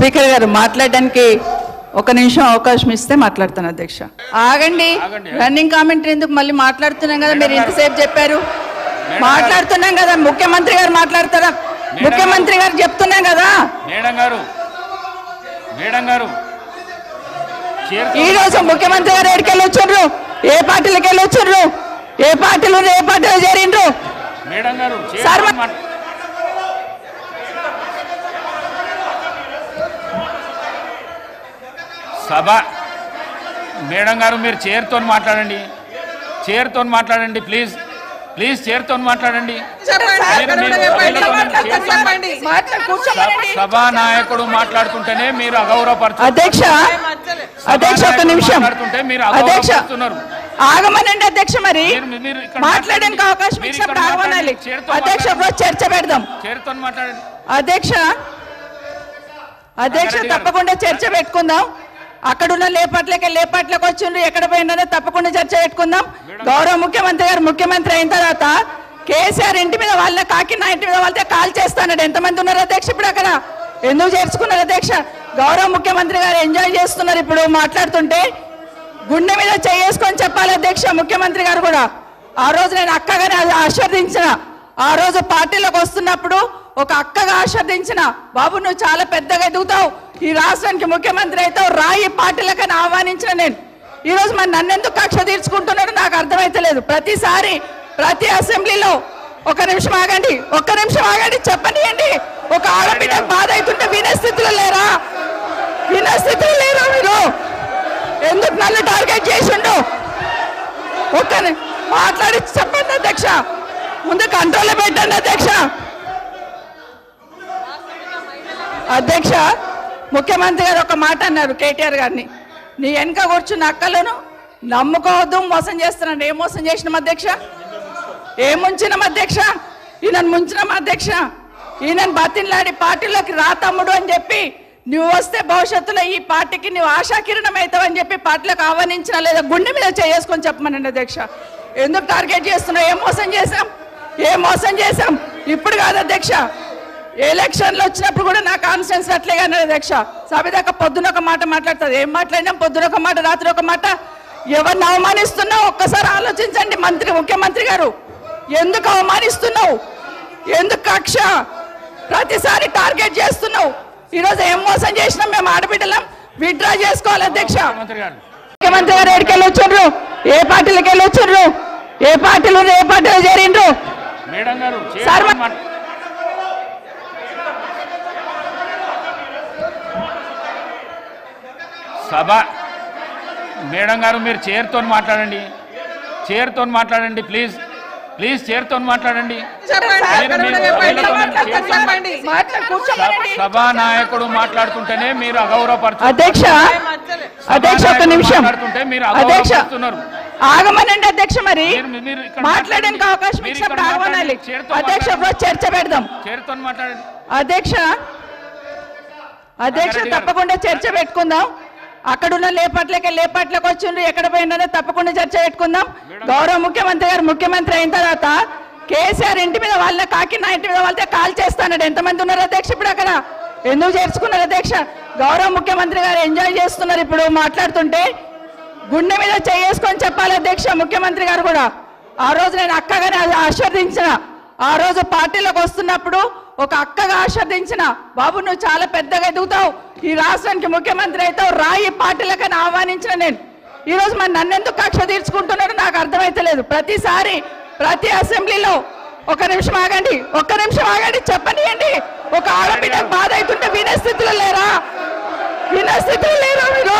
Speaker గారు మాట్లాడడానికి ఒక నిమిషం అవకాశం ఇస్తే మాట్లాడతాను అధ్యక్ష. ఆగండి, రన్నింగ్ కామెంటరీ ఎందుకు? మళ్ళీ మాట్లాడుతున్నాం కదా, మీరు ఇంతసేపు చెప్పారు. మాట్లాడుతున్నాం కదా, ముఖ్యమంత్రి గారు మాట్లాడతారా? ముఖ్యమంత్రి గారు చెప్తున్నాం కదా. ఈ రోజు ముఖ్యమంత్రి గారు ఎక్కడికి వెళ్ళి వచ్చారు? ఏ పార్టీలకు వెళ్ళి వచ్చారు? ఏ పార్టీలు చేరిండ్రు? సార్ సభ మేడం గారు మీరు చైర్తో మాట్లాడండి ప్లీజ్ చైర్తో మాట్లాడండి. సభా నాయకుడు మాట్లాడుతుంటేనే మీరు అగౌరవపరుస్తున్నారు. అధ్యక్ష ఒక నిమిషం, ఆగమనండి అధ్యక్ష. మరి మాట్లాడడానికి అవకాశం ఇచ్చినప్పుడు ఆగమనాలి అధ్యక్ష. చర్చ పెడదాం. చైర్తో మాట్లాడండి అధ్యక్ష. తప్పకుండా చర్చ పెట్టుకుందాం. అక్కడున్న లేపాట్లకు వచ్చిండ్రు, ఎక్కడ పోయిందో తప్పకుండా చర్చ పెట్టుకుందాం. గౌరవ ముఖ్యమంత్రి గారు ముఖ్యమంత్రి అయిన తర్వాత కేసీఆర్ ఇంటి మీద వాళ్ళ కాకినా ఇంటి మీద వాళ్ళతో కాల్ చేస్తాడు. ఎంతమంది ఉన్నారు అధ్యక్ష? ఇప్పుడు అక్కడ ఎందుకు చేర్చుకున్నారు అధ్యక్ష? గౌరవ ముఖ్యమంత్రి గారు ఎంజాయ్ చేస్తున్నారు. ఇప్పుడు మాట్లాడుతుంటే గుండె మీద చేసుకొని చెప్పాలి అధ్యక్ష. ముఖ్యమంత్రి గారు కూడా ఆ రోజు నేను అక్కగానే ఆశీర్వదించిన, ఆ రోజు పార్టీలోకి వస్తున్నప్పుడు ఒక అక్కగా ఆశీర్వదించిన, బాబు నువ్వు చాలా పెద్దగా ఎదుగుతావు, ఈ రాష్ట్రానికి ముఖ్యమంత్రి అవుతావు, రాయి పార్టీలకని ఆహ్వానించిన నేను. ఈ రోజు మరి నన్నెందుకు కక్ష తీర్చుకుంటున్నాడు నాకు అర్థమైతలేదు. ప్రతిసారి ప్రతి అసెంబ్లీలో ఒక్క నిమిషం ఆగండి చెప్పనియండి. ఒక ఆడబిడ్డ బాధ అవుతుంటే వినే స్థితిలో లేరా మీరు? ఎందుకు నన్ను టార్గెట్ చేసిండు? మాట్లాడి చెప్పండి అధ్యక్ష. ముందు కంట్రోల్లో పెట్టండి అధ్యక్ష. ముఖ్యమంత్రి గారు ఒక మాట అన్నారు కేటీఆర్ గారిని, నీ వెనక కూర్చున్న అక్కలను నమ్ముకోవద్దు, మోసం చేస్తున్నాడు. ఏం మోసం చేసినాం అధ్యక్ష? ఏం ముంచినాం అధ్యక్ష? ఈయనను ముంచినాం అధ్యక్ష. ఈయనను బతిన్లాడి పార్టీలోకి రా తమ్ముడు అని చెప్పి, నువ్వు వస్తే భవిష్యత్తులో ఈ పార్టీకి నువ్వు ఆశాకిరణం అవుతావు అని చెప్పి పార్టీలకు ఆహ్వానించిన లేదా గుండె మీద చేసుకొని చెప్పమనండి అధ్యక్ష. ఎందుకు టార్గెట్ చేస్తున్నావు? ఏం మోసం చేశాం? ఇప్పుడు కాదు అధ్యక్ష, ఎలక్షన్లు వచ్చినప్పుడు కూడా నా కాన్ఫిడెన్స్ అట్లేగా అధ్యక్ష. సభ దాకా పొద్దున ఒక మాట మాట్లాడుతుంది. ఏం మాట్లాడినాం? పొద్దున ఒక మాట, రాత్రి ఒక మాట. ఎవరిని అవమానిస్తున్నావు ఒక్కసారి ఆలోచించండి ముఖ్యమంత్రి గారు. ఎందుకు అవమానిస్తున్నావు? ఎందుకు కక్ష? ప్రతిసారి టార్గెట్ చేస్తున్నావు. ఈరోజు ఏం మోసం చేసినాం? మేము ఆడబిడ్డలం విత్డ్రా చేసుకోవాలి అధ్యక్ష. ముఖ్యమంత్రి గారు ఎక్కడికి వెళ్ళి వచ్చారు? ఏ పార్టీలకు వెళ్ళి వచ్చారు? ఏ పార్టీలు చేరిండ్రు? సార్ సభ మేడం గారు మీరు చైర్తో మాట్లాడండి ప్లీజ్ చైర్తో మాట్లాడండి. సభా నాయకుడు మాట్లాడుతుంటేనే మీరు అగౌరవపరుస్తున్నారు. అధ్యక్ష ఒక నిమిషం, ఆగమనండి అధ్యక్ష. మరి మాట్లాడడానికి అవకాశం ఇచ్చినప్పుడు ఆగమనాలి అధ్యక్ష. చర్చ పెడదాం. చైర్తో మాట్లాడండి అధ్యక్ష. తప్పకుండా చర్చ పెట్టుకుందాం. అక్కడున్న లేపాట్లకు వచ్చిండ్రు, ఎక్కడ పోయిందో తప్పకుండా చర్చ పెట్టుకుందాం. గౌరవ ముఖ్యమంత్రి గారు ముఖ్యమంత్రి అయిన తర్వాత కేసీఆర్ ఇంటి మీద వాళ్ళ కాకినా ఇంటి మీద వాళ్ళతో కాల్ చేస్తాడు. ఎంతమంది ఉన్నారు అధ్యక్ష? ఇప్పుడు అక్కడ ఎందుకు చేర్చుకున్నారు అధ్యక్ష? గౌరవ ముఖ్యమంత్రి గారు ఎంజాయ్ చేస్తున్నారు. ఇప్పుడు మాట్లాడుతుంటే గుండె మీద చేసుకొని చెప్పాలి అధ్యక్ష. ముఖ్యమంత్రి గారు కూడా ఆ రోజు నేను అక్కగానే ఆశీర్వదించిన, ఆ రోజు పార్టీలోకి వస్తున్నప్పుడు ఒక అక్కగా ఆశీర్వదించిన, బాబు నువ్వు చాలా పెద్దగా ఎదుగుతావు, ఈ రాష్ట్రానికి ముఖ్యమంత్రి అవుతావు, రాయి పార్టీలకని ఆహ్వానించిన నేను. ఈ రోజు మరి నన్నెందుకు కక్ష తీర్చుకుంటున్నాడు నాకు అర్థమైతలేదు. ప్రతిసారి ప్రతి అసెంబ్లీలో ఒక్క నిమిషం ఆగండి చెప్పనియండి. ఒక ఆడబిడ్డ బాధ అవుతుంటే వినే స్థితిలో లేరా మీరు?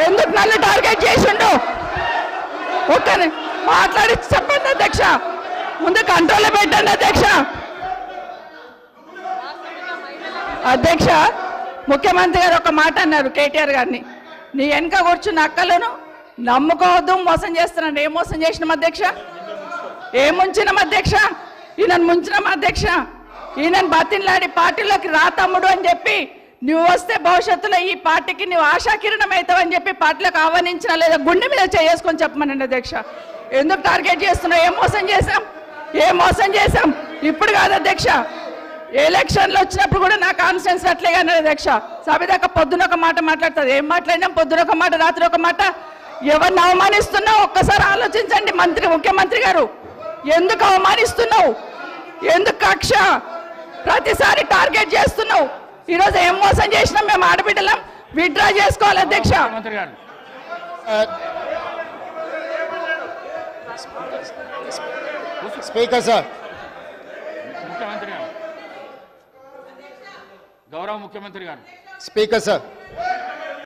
ఎందుకు నన్ను టార్గెట్ చేసిండు? మాట్లాడి చెప్పండి అధ్యక్ష. ముందు కంట్రోల్లో పెట్టండి అధ్యక్ష. ముఖ్యమంత్రి గారు ఒక మాట అన్నారు కేటీఆర్ గారిని, నీ వెనక కూర్చున్న అక్కలను నమ్ముకోవద్దు, మోసం చేస్తున్నాడు. ఏం మోసం చేసినాం అధ్యక్ష? ఏం ముంచినాం అధ్యక్ష? ఈయనను ముంచినాం అధ్యక్ష. ఈయనను బతిన్లాడి పార్టీలోకి రా తమ్ముడు అని చెప్పి, నువ్వు వస్తే భవిష్యత్తులో ఈ పార్టీకి నువ్వు ఆశాకిరణం అవుతావు అని చెప్పి పార్టీలకు ఆహ్వానించిన లేదా గుండె మీద చేసుకొని చెప్పమనండి అధ్యక్ష. ఎందుకు టార్గెట్ చేస్తున్నావు? ఏం మోసం చేశాం? ఇప్పుడు కాదు అధ్యక్ష, ఎలక్షన్లు వచ్చినప్పుడు కూడా నా కాన్ఫిడెన్స్ అట్లేగా అధ్యక్ష. సభ దాకా పొద్దున ఒక మాట మాట్లాడుతుంది. ఏం మాట్లాడినాం? పొద్దున ఒక మాట, రాత్రి ఒక మాట. ఎవరిని అవమానిస్తున్నావు ఒక్కసారి ఆలోచించండి ముఖ్యమంత్రి గారు. ఎందుకు అవమానిస్తున్నావు? ఎందుకు కక్ష? ప్రతిసారి టార్గెట్ చేస్తున్నావు. ఈరోజు ఏం మోసం చేసినాం? మేము ఆడబిడ్డలం విత్డ్రా చేసుకోవాలి అధ్యక్ష. మంత్రి గారు స్పీకర్ సార్, ముఖ్యమంత్రి గారు, గౌరవ ముఖ్యమంత్రి గారు. Speaker sir.